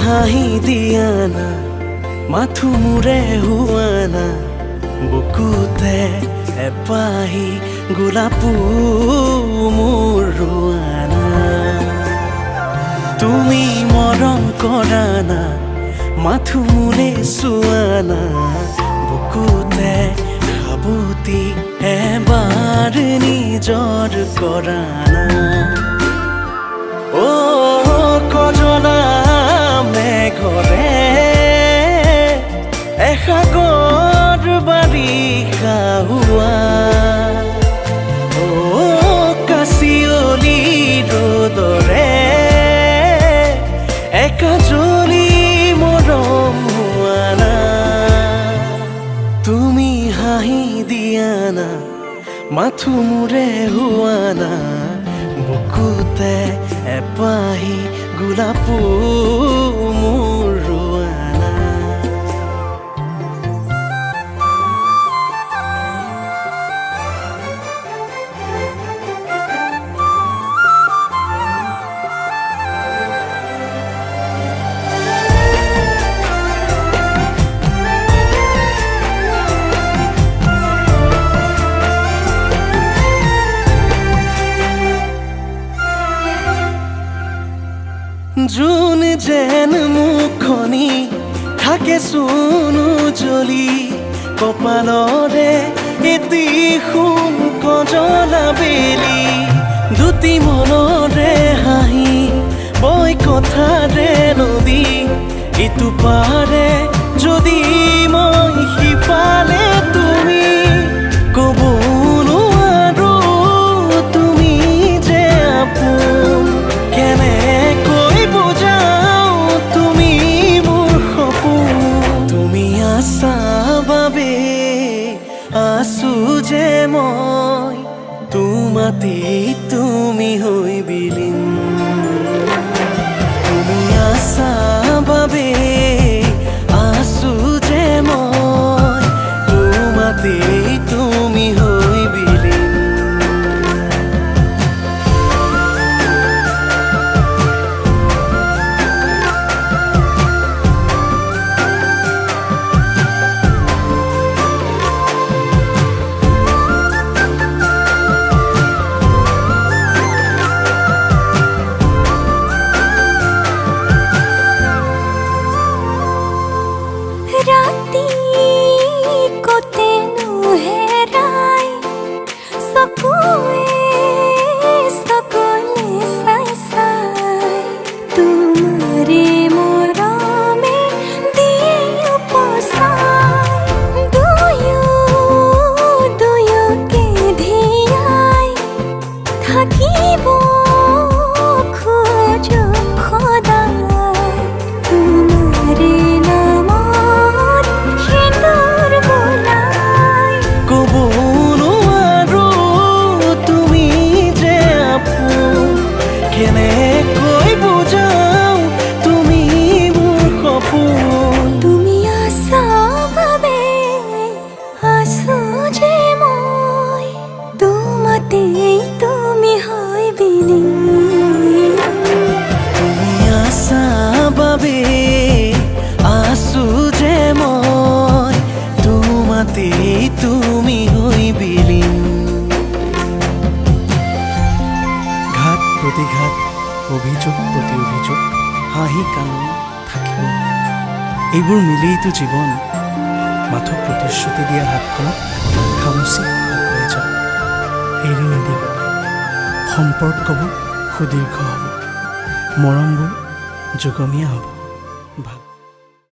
হাঁহি দিয়া না মাথো মোৰে হোৱা না বুকুতে এপাহি গোলাপো মোৰ ৰোৱা না তুমি মৰম কৰা না মাথো মোৰে চোৱা না বুকুতে সাবতি এবাৰ নিজৰ কৰা না কজনা মেঘৰে এসাগৰ বাৰিষা হোৱা কাচিয়লি ৰ'দৰে একাজলি মৰম হোৱা না তুমি হাঁহি দিয়া না মাথো মোৰে হোৱা না বুকুতে এপাহি গোলাপো মোৰ ৰোৱা না জোন যেন মুখনি থাকে চোনো জ্বলি কপালৰে এটি সোণ কজলা বেলি দুটি মনৰে হাঁহি বৈ কথাৰে নদী ইটো পাৰে যদি মই সিফালে তুমি ক'ব নোৱাৰো তুমি যে আপোন কেনেকৈ বুজাও তুমি মোৰ সপোন তুমি আছা বাবে আছো যে মই তোমাতে তুমি হৈ বিলীন তুমি আছা বাবে আছো যে মই তোমাতে তুমি হৈ বিলীন राती कोतेनु हेराय सकुए सकले साय साय तुम्हारे मोरमे दिए उपसाय दुयो के धियाय থাকিবো খোঁজো খোদায় তোমারে কেনেকৈ বুজাও তুমি মোৰ সপোন তুমি আছা বাবে আছো যে মই তোমাতে তুমি হৈ বিলীন তুমি আছা বাবে আছো যে মই তোমাতে তুমি হৈ বিলীন ঘাত প্ৰতিঘাত অভিযোগ প্ৰতি অভিযোগ হাঁহি কান্দোন থাকিব এইবোৰ মিলিতো জীৱন মাথো প্ৰতিশ্ৰুতি দিয়া হাতখনক খামুচি হৈ যাওক এৰি নিদিব সম্পৰ্কবোৰ সুদীৰ্ঘ হ'ব মৰমবোৰ যুগমীয়া হ'ব ভাল